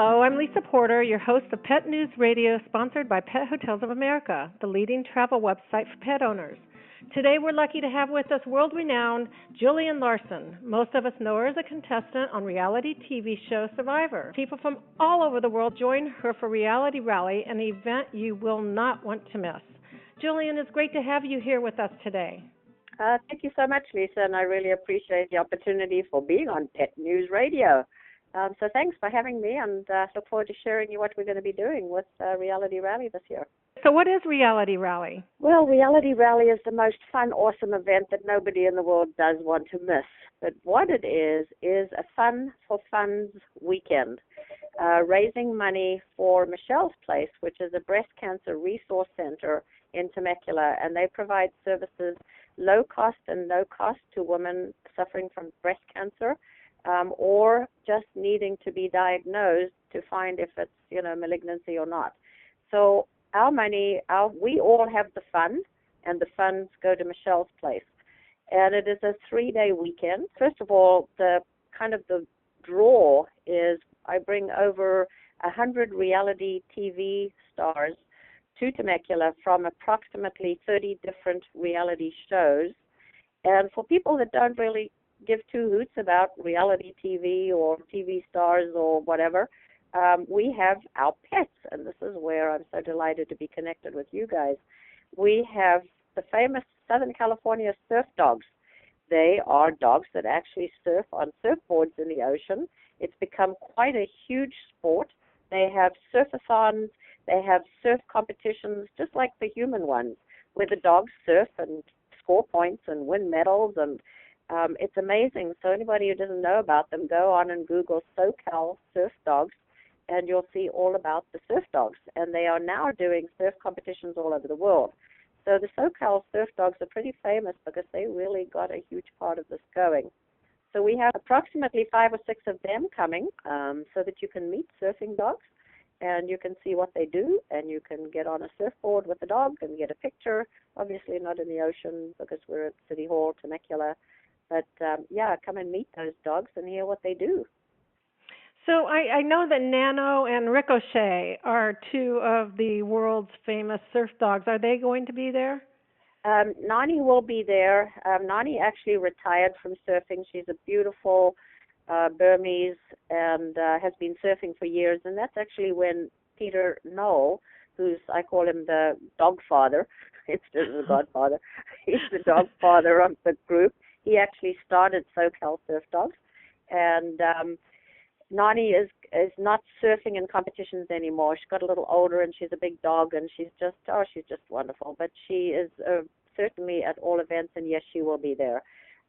Hello, I'm Lisa Porter, your host of Pet News Radio, sponsored by Pet Hotels of America, the leading travel website for pet owners. Today we're lucky to have with us world-renowned Gillian Larson. Most of us know her as a contestant on reality TV show Survivor. People from all over the world join her for Reality Rally, an event you will not want to miss. Gillian, it's great to have you here with us today. Thank you so much, Lisa, and I really appreciate the opportunity for being on Pet News Radio. So thanks for having me, and look forward to sharing you what we're going to be doing with Reality Rally this year. So what is Reality Rally? Well, Reality Rally is the most fun, awesome event that nobody in the world does want to miss. But what it is a Fun for Funds weekend, raising money for Michelle's Place, which is a breast cancer resource center in Temecula, and they provide services low cost and no cost to women suffering from breast cancer. Or just needing to be diagnosed to find if it's, malignancy or not. So our money, we all have the fund, and the funds go to Michelle's Place. And it is a 3-day weekend. First of all, the draw is I bring over 100 reality TV stars to Temecula from approximately 30 different reality shows. And for people that don't really give two hoots about reality TV or TV stars or whatever, we have our pets, and this is where I'm so delighted to be connected with you guys. We have the famous Southern California surf dogs. They are dogs that actually surf on surfboards in the ocean. It's become quite a huge sport. They have surfathons, they have surf competitions just like the human ones, where the dogs surf and score points and win medals, and it's amazing. So anybody who doesn't know about them, go on and Google SoCal surf dogs, and you'll see all about the surf dogs. And they are now doing surf competitions all over the world. So the SoCal surf dogs are pretty famous because they really got a huge part of this going. So we have approximately 5 or 6 of them coming so that you can meet surfing dogs, and you can see what they do, and you can get on a surfboard with the dog and get a picture. Obviously not in the ocean because we're at City Hall, Temecula. But, come and meet those dogs and hear what they do. So I know that Nano and Ricochet are 2 of the world's famous surf dogs. Are they going to be there? Nani will be there. Nani actually retired from surfing. She's a beautiful Burmese and has been surfing for years. And that's actually when Peter Knoll, I call him the dog father, instead of the godfather. He's the dog father of the group. He actually started SoCal Surf Dogs, and Nani is not surfing in competitions anymore. She got a little older, and she's a big dog, and she's just wonderful. But she is certainly at all events, and yes, she will be there.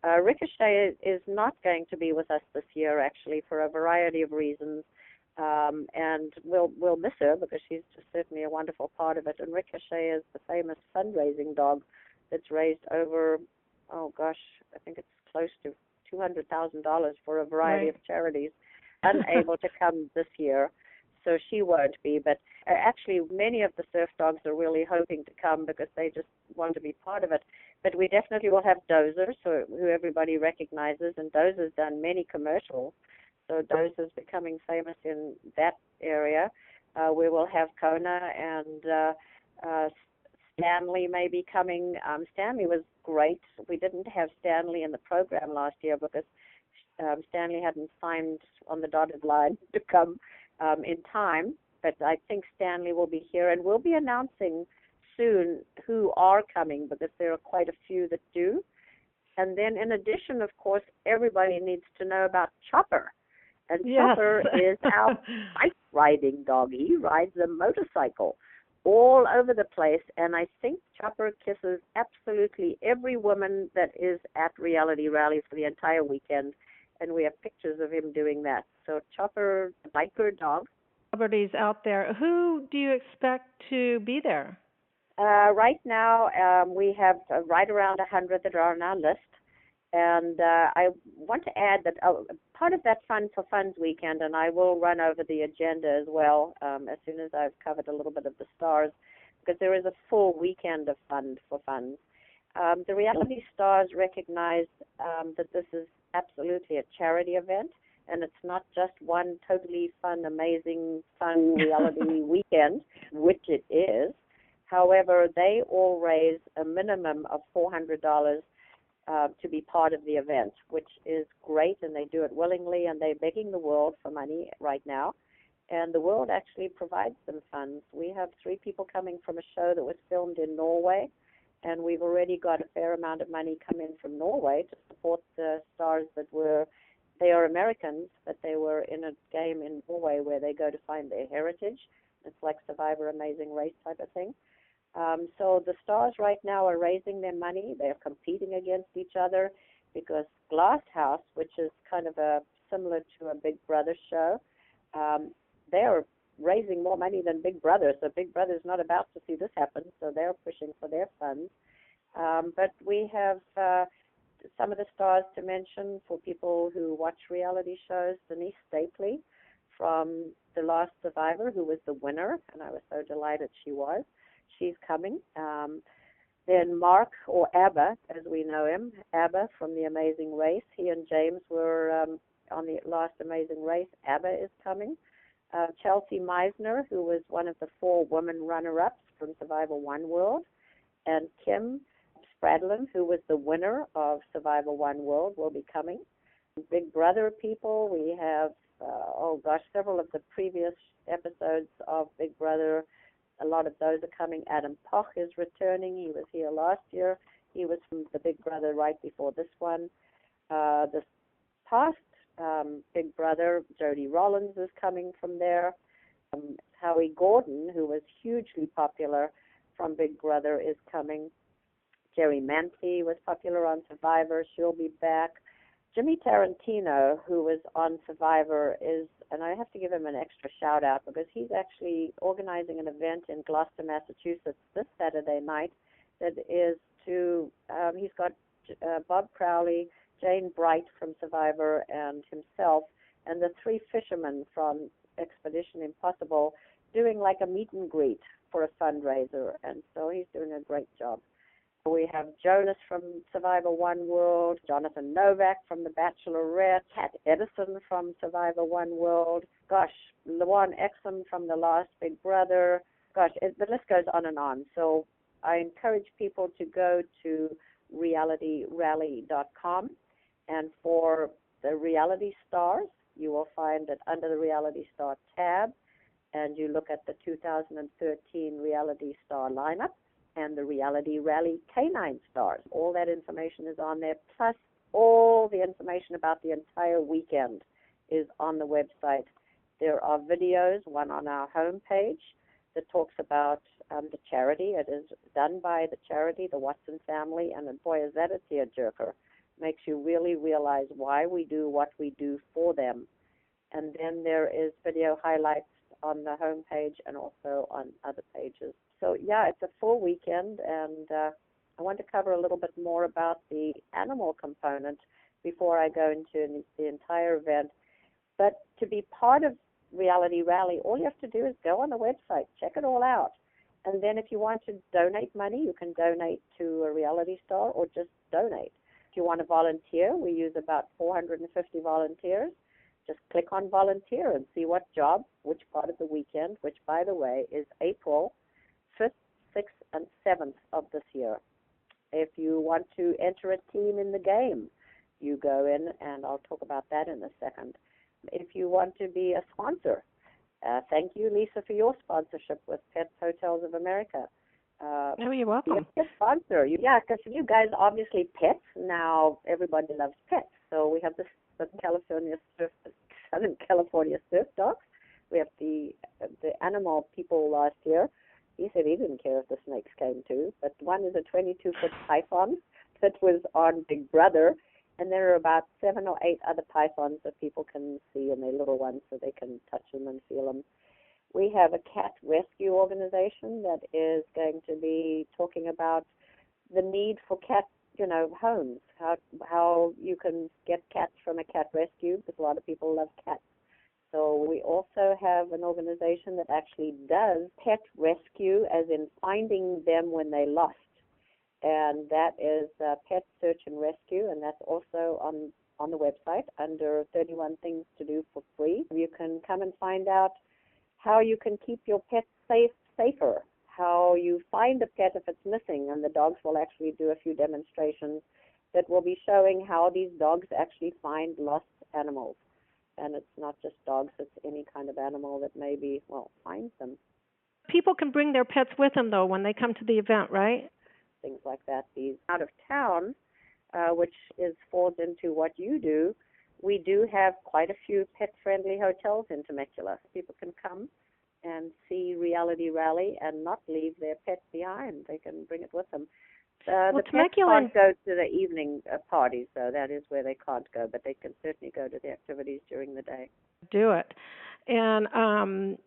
Ricochet is not going to be with us this year, actually, for a variety of reasons, and we'll miss her because she's just certainly a wonderful part of it. And Ricochet is the famous fundraising dog that's raised over, I think it's close to $200,000 for a variety of charities, unable to come this year. So she won't be. But actually, many of the surf dogs are really hoping to come because they just want to be part of it. But we definitely will have Dozer, who everybody recognizes, and Dozer's done many commercials. So Dozer's becoming famous in that area. We will have Kona and Stanley may be coming. Stanley was great. We didn't have Stanley in the program last year because Stanley hadn't signed on the dotted line to come in time. But I think Stanley will be here, and we'll be announcing soon who are coming because there are quite a few that do. And then in addition, of course, everybody needs to know about Chopper. And Chopper is our bike riding dog. He rides a motorcycle all over the place, and I think Chopper kisses absolutely every woman that is at Reality Rally for the entire weekend, and we have pictures of him doing that. So Chopper, the biker dog. Celebrities out there. Who do you expect to be there? Right now, we have right around 100 that are on our list. And I want to add that part of that Fun for Funds weekend, and I will run over the agenda as well as soon as I've covered a little bit of the stars, because there is a full weekend of Fun for Funds. The reality stars recognize that this is absolutely a charity event, and it's not just one totally fun, amazing, fun reality weekend, which it is. However, they all raise a minimum of $400 to be part of the event, which is great, and they do it willingly, and they're begging the world for money right now. And the world actually provides them funds. We have 3 people coming from a show that was filmed in Norway, and we've already got a fair amount of money come in from Norway to support the stars they are Americans, but they were in a game in Norway where they go to find their heritage. It's like Survivor Amazing Race type of thing. So the stars right now are raising their money. They're competing against each other because Glass House, which is kind of similar to a Big Brother show, they're raising more money than Big Brother. So Big Brother's not about to see this happen, so they're pushing for their funds. But we have some of the stars to mention for people who watch reality shows. Denise Stapley from The Last Survivor, who was the winner, and I was so delighted she was. She's coming. Then Mark, or Abba, as we know him, Abba from The Amazing Race. He and James were on The Last Amazing Race. Abba is coming. Chelsea Meisner, who was one of the 4 women runner-ups from Survivor One World. And Kim Spradlin, who was the winner of Survivor One World, will be coming. Big Brother people, we have, several of the previous episodes of Big Brother. A lot of those are coming. Adam Poch is returning. He was here last year. He was from the Big Brother right before this one. This past Big Brother, Jody Rollins is coming from there. Howie Gordon, who was hugely popular from Big Brother, is coming. Jerry Mantley was popular on Survivor. She'll be back. Jimmy Tarantino, who was on Survivor, and I have to give him an extra shout out because he's actually organizing an event in Gloucester, Massachusetts this Saturday night that is he's got Bob Crowley, Jane Bright from Survivor, and himself, and the 3 fishermen from Expedition Impossible doing like a meet and greet for a fundraiser, and so he's doing a great job. We have Jonas from Survivor One World, Jonathan Novak from The Bachelorette, Kat Edison from Survivor One World, Lewan Exum from The Last Big Brother. The list goes on and on. So I encourage people to go to realityrally.com, and for the reality stars, you will find that under the Reality Star tab, and you look at the 2013 Reality Star lineup, and the Reality Rally K9 stars. All that information is on there, plus all the information about the entire weekend is on the website. There are videos, one on our homepage that talks about the charity. It is done by the charity, the Watson family, and boy, is that a tearjerker. Makes you really realize why we do what we do for them. And then there is video highlights on the homepage and also on other pages. So, yeah, it's a full weekend, and I want to cover a little bit more about the animal component before I go into the entire event. But to be part of Reality Rally, all you have to do is go on the website, check it all out. And then if you want to donate money, you can donate to a reality star or just donate. If you want to volunteer, we use about 450 volunteers. Just click on volunteer and see what job, which part of the weekend, which, by the way, is April 5th, 6th, and 7th of this year. If you want to enter a team in the game, you go in, and I'll talk about that in a second. If you want to be a sponsor, thank you, Lisa, for your sponsorship with Pet Hotels of America. You're welcome. You're a sponsor. Because you guys obviously pets. Now everybody loves pets. So we have the Southern California surf dogs. We have the animal people last year. He said he didn't care if the snakes came too. But one is a 22-foot python that was on Big Brother. And there are about 7 or 8 other pythons that people can see, and they're little ones, so they can touch them and feel them. We have a cat rescue organization that is going to be talking about the need for cat, homes, how you can get cats from a cat rescue, because a lot of people love cats. So we also have an organization that actually does pet rescue, as in finding them when they lost. And that is Pet Search and Rescue, and that's also on on the website under 31 Things to Do for Free. You can come and find out how you can keep your pet safer, how you find a pet if it's missing, and the dogs will actually do a few demonstrations that will be showing how these dogs actually find lost animals. And it's not just dogs, it's any kind of animal that maybe, finds them. People can bring their pets with them, though, when they come to the event, right? Things like that. These out of town, which falls into what you do, we do have quite a few pet-friendly hotels in Temecula. People can come and see Reality Rally and not leave their pet behind. They can bring it with them. The pets can't go to the evening parties, though. That is where they can't go, but they can certainly go to the activities during the day. Do it. And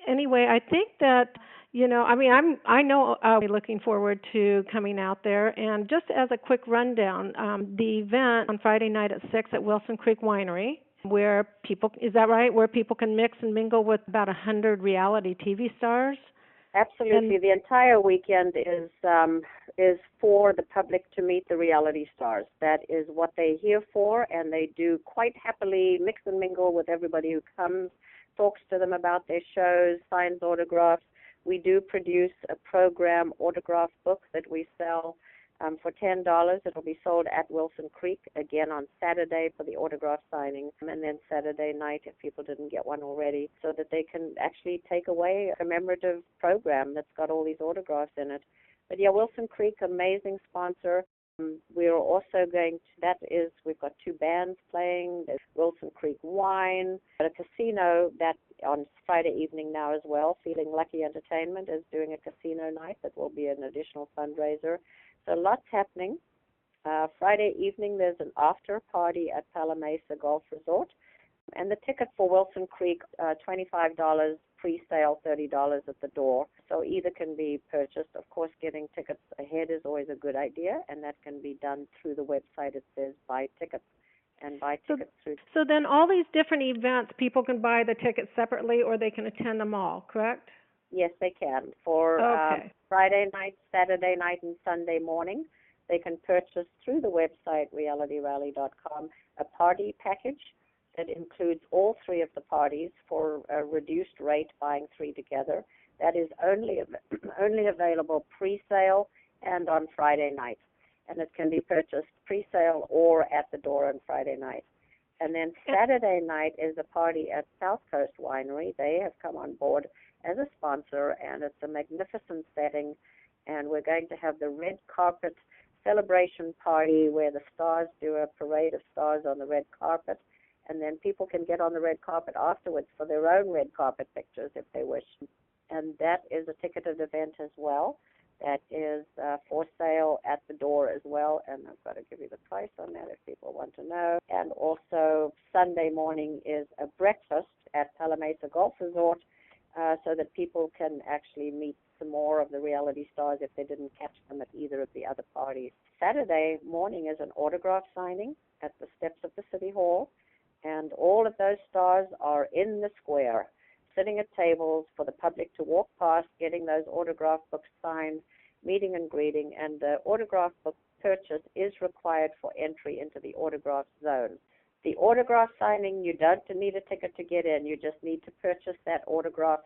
anyway, I think that, I know I'll be looking forward to coming out there. And just as a quick rundown, the event on Friday night at 6 at Wilson Creek Winery, where people, is that right, where people can mix and mingle with about 100 reality TV stars? Absolutely. The entire weekend is for the public to meet the reality stars. That is what they're here for, and they do quite happily mix and mingle with everybody who comes, talks to them about their shows, signs autographs. We do produce a program autograph book that we sell for $10. It'll be sold at Wilson Creek again on Saturday for the autograph signing, and then Saturday night if people didn't get one already, so that they can actually take away a commemorative program that's got all these autographs in it. But yeah, Wilson Creek, amazing sponsor. We're also we've got 2 bands playing. There's Wilson Creek Wine, a casino that on Friday evening now as well. Feeling Lucky Entertainment is doing a casino night that will be an additional fundraiser. So lots happening. Friday evening there's an after party at Palamesa Golf Resort. And the ticket for Wilson Creek, $25 pre-sale, $30 at the door. So either can be purchased. Of course, getting tickets ahead is always a good idea, and that can be done through the website. It says buy tickets, and buy tickets through. So then all these different events, people can buy the tickets separately or they can attend them all, correct? Yes, they can. For Friday night, Saturday night, and Sunday morning, they can purchase through the website, realityrally.com, a party package that includes all 3 of the parties for a reduced rate, buying 3 together. That is only available pre-sale and on Friday night. And it can be purchased pre-sale or at the door on Friday night. And then Saturday night is a party at South Coast Winery. They have come on board as a sponsor, and it's a magnificent setting. And we're going to have the red carpet celebration party where the stars do a parade of stars on the red carpet. And then people can get on the red carpet afterwards for their own red carpet pictures if they wish. And that is a ticketed event as well. That is for sale at the door as well. And I've got to give you the price on that if people want to know. And also Sunday morning is a breakfast at Palamesa Golf Resort so that people can actually meet some more of the reality stars if they didn't catch them at either of the other parties. Saturday morning is an autograph signing at the steps of the City Hall. And all of those stars are in the square, sitting at tables for the public to walk past, getting those autograph books signed, meeting and greeting. And the autograph book purchase is required for entry into the autograph zone. The autograph signing, you don't need a ticket to get in. You just need to purchase that autograph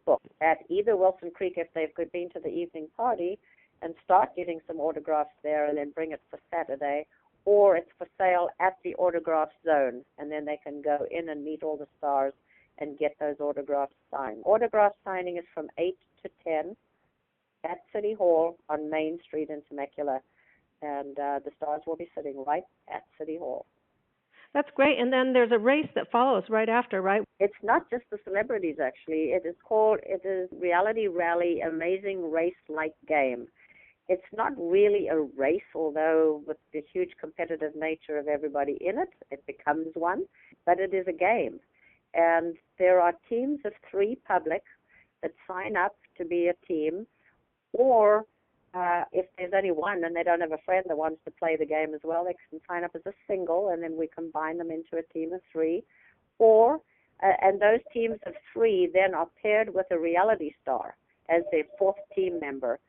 book at either Wilson Creek if they've been to the evening party and start getting some autographs there and then bring it for Saturday, or it's for sale at the autograph zone, and then they can go in and meet all the stars and get those autographs signed. Autograph signing is from 8 to 10 at City Hall on Main Street in Temecula, and the stars will be sitting right at City Hall. That's great. And then there's a race that follows right after, right? It's not just the celebrities, actually. It is Reality Rally Amazing Race-like Game. It's not really a race, although with the huge competitive nature of everybody in it, it becomes one, but it is a game. And there are teams of 3 public that sign up to be a team, or if there's only one and they don't have a friend that wants to play the game as well, they can sign up as a single, and then we combine them into a team of 3. Or, and those teams of 3 then are paired with a reality star as their 4th team member.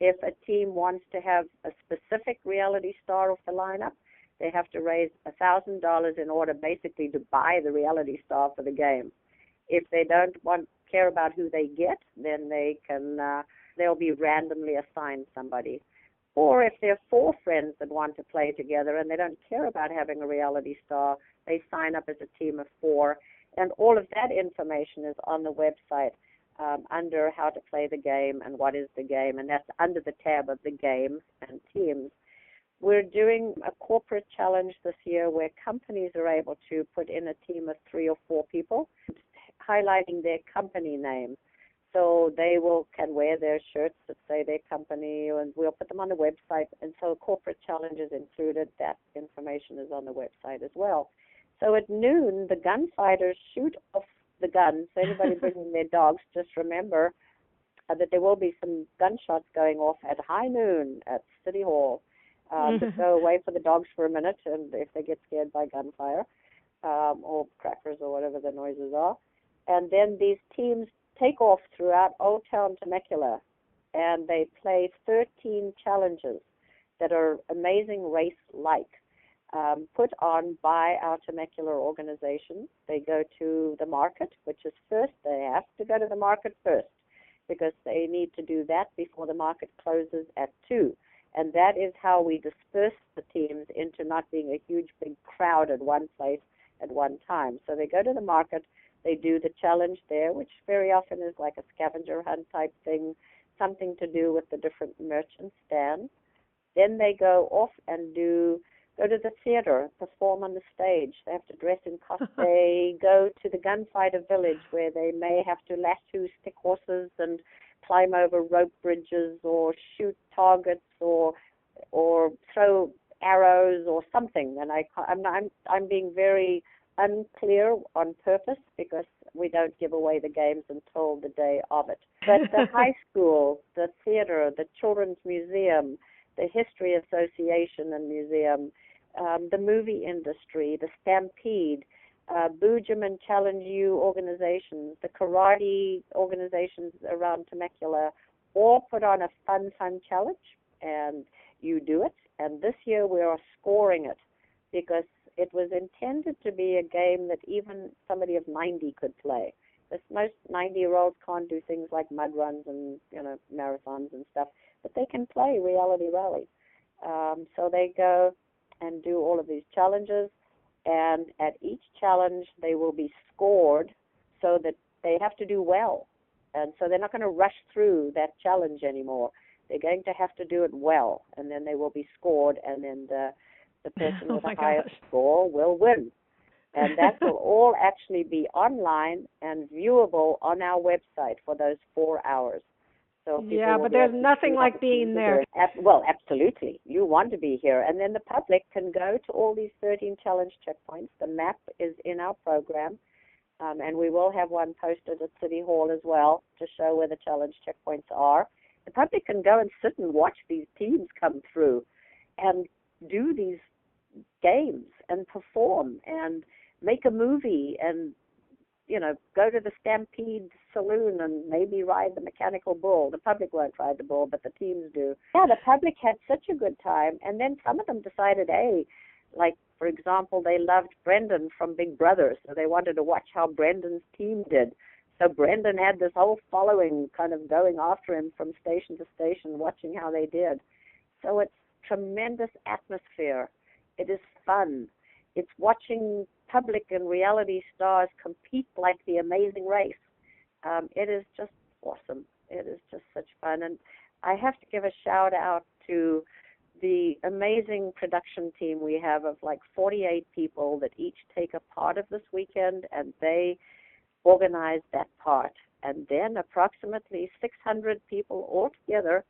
If a team wants to have a specific reality star off the lineup, they have to raise $1,000 in order basically to buy the reality star for the game. If they don't care about who they get, then they'll be randomly assigned somebody. Or if there are 4 friends that want to play together and they don't care about having a reality star, they sign up as a team of 4. And all of that information is on the website under how to play the game and what is the game, and that's under the tab of the game and teams. We're doing a corporate challenge this year where companies are able to put in a team of 3 or 4 people, highlighting their company name. So they can wear their shirts that say their company, and we'll put them on the website. And so corporate challenge is included. That information is on the website as well. So at noon, the gunfighters shoot off the guns. So anybody bringing their dogs, just remember that there will be some gunshots going off at high noon at City Hall. Just go away for the dogs for a minute, and if they get scared by gunfire or crackers or whatever the noises are. And then these teams take off throughout Old Town Temecula, and they play 13 challenges that are amazing race-like, put on by our Temecula organization. They go to the market, which is first. They have to go to the market first because they need to do that before the market closes at 2. And that is how we disperse the teams into not being a huge, big crowd at one place at one time. So they go to the market, they do the challenge there, which very often is like a scavenger hunt type thing, something to do with the different merchant stands. Then they go off and go to the theater, perform on the stage. They have to dress in costume. They go to the gunfighter village where they may have to lasso stick horses and climb over rope bridges or shoot targets or throw arrows or something. And I'm being very unclear on purpose because we don't give away the games until the day of it. But the high school, the theater, the children's museum, the history association and museum, the movie industry, the Stampede, Boojum and Challenge U organizations, the karate organizations around Temecula, all put on a fun challenge, and you do it. And this year we are scoring it because it was intended to be a game that even somebody of 90 could play. Because most 90-year-olds can't do things like mud runs and marathons and stuff, but they can play Reality Rally. So they go and do all of these challenges, and at each challenge they will be scored so that they have to do well. And so they're not going to rush through that challenge anymore. They're going to have to do it well, and then they will be scored, and then the person with the highest score will win. And that will all actually be online and viewable on our website for those 4 hours. So yeah, but there's nothing like being there. Well, absolutely. You want to be here. And then the public can go to all these 13 challenge checkpoints. The map is in our program, and we will have one posted at City Hall as well to show where the challenge checkpoints are. The public can go and sit and watch these teams come through and do these games and perform and make a movie and go to the Stampede Saloon and maybe ride the mechanical bull. The public won't ride the bull, but the teams do. Yeah, the public had such a good time. And then some of them decided, hey, like, for example, they loved Brendan from Big Brother, so they wanted to watch how Brendan's team did. So Brendan had this whole following kind of going after him from station to station, watching how they did. So it's tremendous atmosphere. It is fun. It's watching public and reality stars compete like the Amazing Race. It is just awesome. It is just such fun. And I have to give a shout out to the amazing production team we have of like 48 people that each take a part of this weekend, and they organize that part. And then approximately 600 people altogether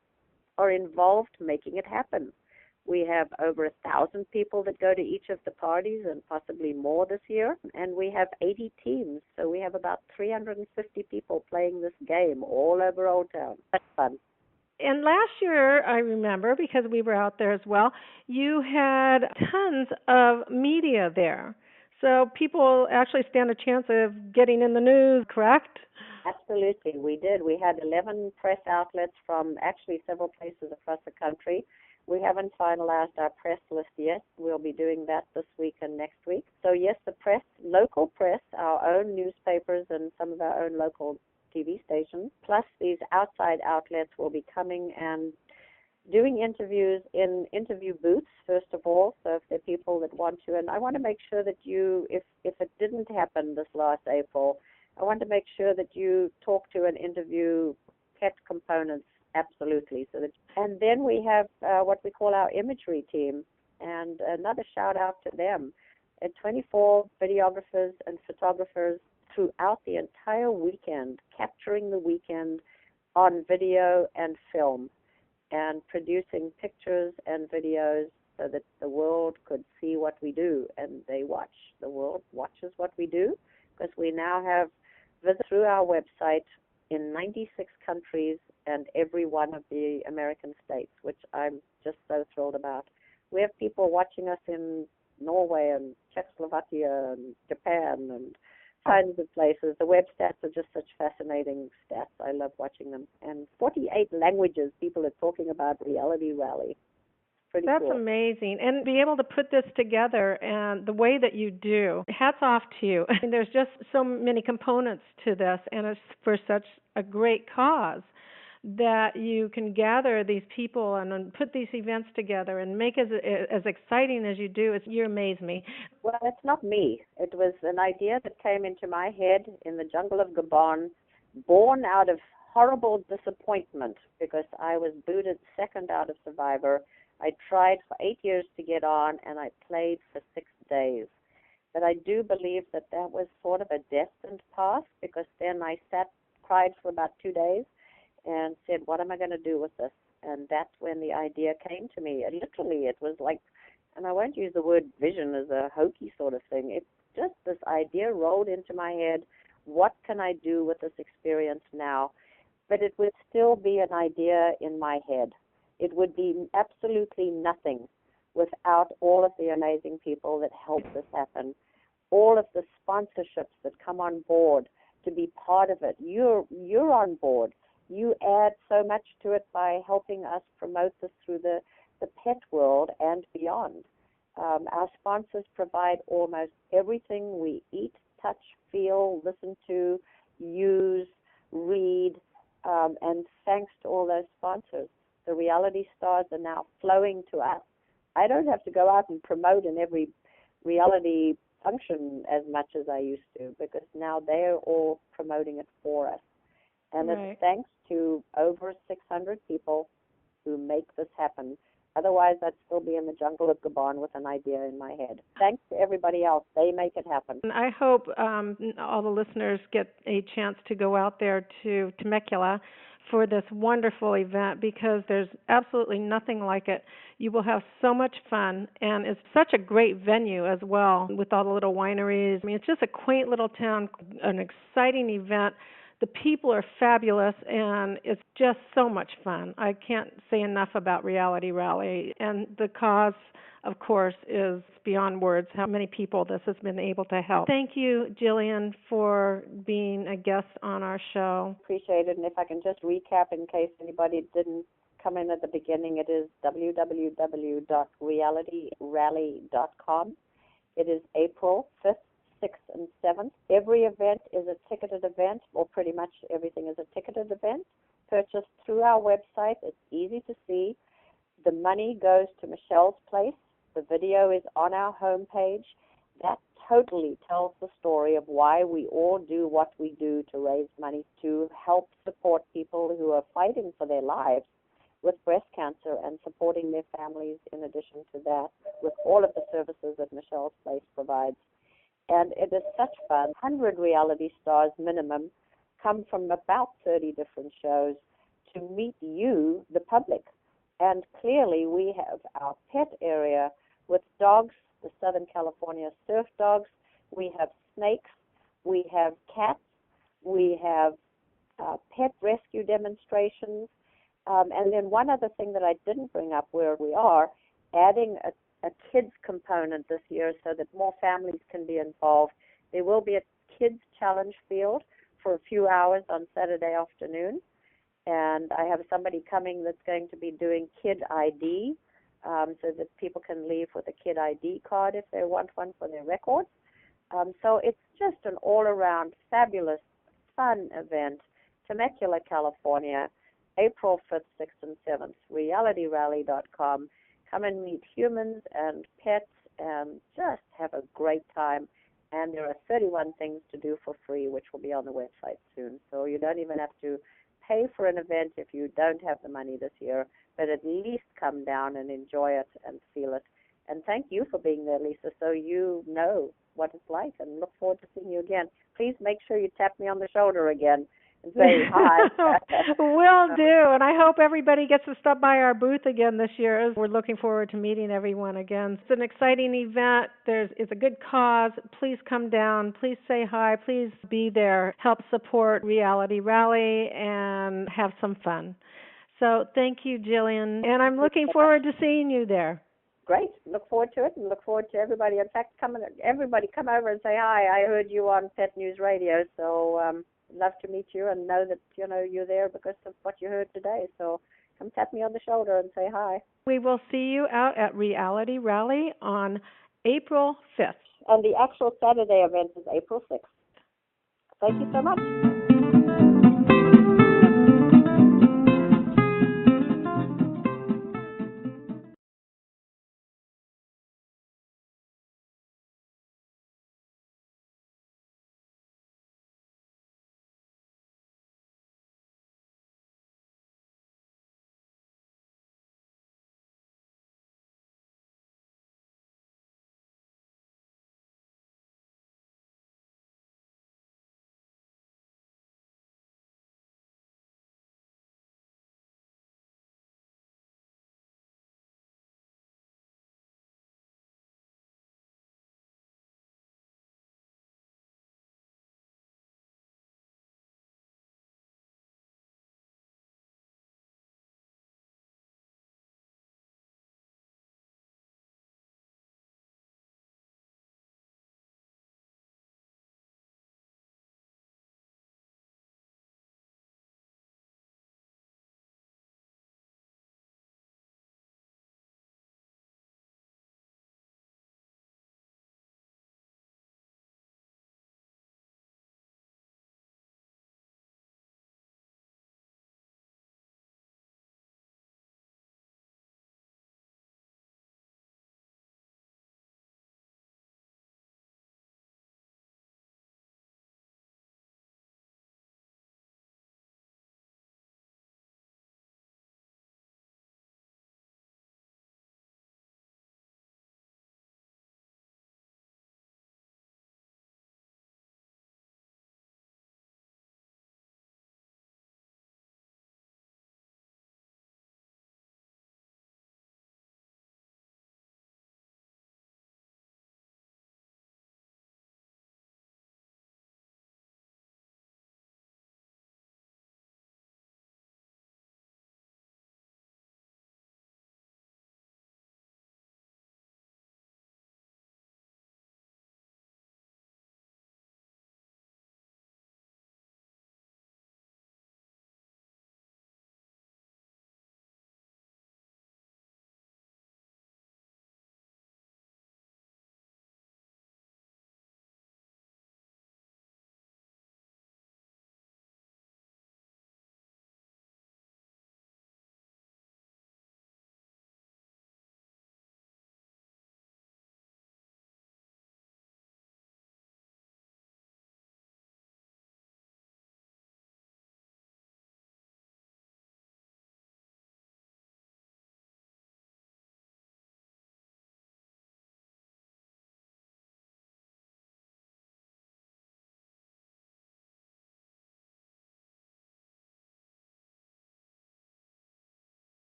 are involved making it happen. We have over 1,000 people that go to each of the parties and possibly more this year. And we have 80 teams. So we have about 350 people playing this game all over Old Town. That's fun. And last year, I remember, because we were out there as well, you had tons of media there. So people actually stand a chance of getting in the news, correct? Absolutely, we did. We had 11 press outlets from actually several places across the country. We haven't finalized our press list yet. We'll be doing that this week and next week. So yes, the press, local press, our own newspapers and some of our own local TV stations, plus these outside outlets will be coming and doing interviews in interview booths, first of all. So if there are people that want to, and I want to make sure that you, if it didn't happen this last April, I want to make sure that you talk to and interview pet components, absolutely. And then we have what we call our imagery team, and another shout out to them. 24 videographers and photographers throughout the entire weekend, capturing the weekend on video and film, and producing pictures and videos so that the world could see what we do, and the world watches what we do, because we now have visitors through our website in 96 countries and every one of the American states, which I'm just so thrilled about. We have people watching us in Norway and Czechoslovakia and Japan and kinds of places. The web stats are just such fascinating stats. I love watching them. And 48 languages people are talking about Reality Rally. Pretty That's cool. amazing. And be able to put this together and the way that you do, hats off to you. I mean, there's just so many components to this, and it's for such a great cause that you can gather these people and put these events together and make it as exciting as you do. You amaze me. Well, it's not me. It was an idea that came into my head in the jungle of Gabon, born out of horrible disappointment because I was booted second out of Survivor. I tried for 8 years to get on, and I played for 6 days. But I do believe that was sort of a destined path, because then I cried for about 2 days, and said, what am I going to do with this? And that's when the idea came to me. And literally, it was like, and I won't use the word vision as a hokey sort of thing. It's just this idea rolled into my head. What can I do with this experience now? But it would still be an idea in my head. It would be absolutely nothing without all of the amazing people that help this happen, all of the sponsorships that come on board to be part of it. You're on board. You add so much to it by helping us promote this through the pet world and beyond. Our sponsors provide almost everything we eat, touch, feel, listen to, use, read, and thanks to all those sponsors, the reality stars are now flowing to us. I don't have to go out and promote in every reality function as much as I used to, because now they're all promoting it for us. And right. It's thanks to over 600 people who make this happen. Otherwise, I'd still be in the jungle of Gabon with an idea in my head. Thanks to everybody else. They make it happen. And I hope all the listeners get a chance to go out there to Temecula for this wonderful event, because there's absolutely nothing like it. You will have so much fun, and it's such a great venue as well, with all the little wineries. I mean, it's just a quaint little town, an exciting event. The people are fabulous, and it's just so much fun. I can't say enough about Reality Rally, and the cause, of course, is beyond words how many people this has been able to help. Thank you, Gillian, for being a guest on our show. Appreciate it. And if I can just recap in case anybody didn't come in at the beginning, it is www.realityrally.com. It is April 5th, 6th, and 7th. Every event is a ticketed event, or pretty much everything is a ticketed event, purchased through our website. It's easy to see. The money goes to Michelle's place. The video is on our homepage. That totally tells the story of why we all do what we do to raise money to help support people who are fighting for their lives with breast cancer, and supporting their families in addition to that with all of the services that Michelle's place provides. And it is such fun. 100 reality stars minimum come from about 30 different shows to meet you, the public. And clearly we have our pet area with dogs, the Southern California surf dogs. We have snakes. We have cats. We have pet rescue demonstrations. And then one other thing that I didn't bring up where we are, adding a kids component this year so that more families can be involved. There will be a kids challenge field for a few hours on Saturday afternoon. And I have somebody coming that's going to be doing kid ID so that people can leave with a kid ID card if they want one for their records. So it's just an all-around fabulous, fun event. Temecula, California, April 5th, 6th, and 7th, realityrally.com. Come and meet humans and pets and just have a great time. And there are 31 things to do for free, which will be on the website soon. So you don't even have to pay for an event if you don't have the money this year, but at least come down and enjoy it and feel it. And thank you for being there, Lisa, so you know what it's like, and look forward to seeing you again. Please make sure you tap me on the shoulder again and say hi. Will do, and I hope everybody gets to stop by our booth again this year. We're looking forward to meeting everyone again. It's an exciting event. It's a good cause. Please come down. Please say hi. Please be there. Help support Reality Rally and have some fun. So thank you, Gillian, and I'm looking forward to seeing you there. Great. Look forward to it, and look forward to everybody. In fact, everybody come over and say hi. I heard you on Pet News Radio, so love to meet you and know that you're there because of what you heard today. So come tap me on the shoulder and say hi. We will see you out at Reality Rally on April 5th. And the actual Saturday event is April 6th. Thank you so much.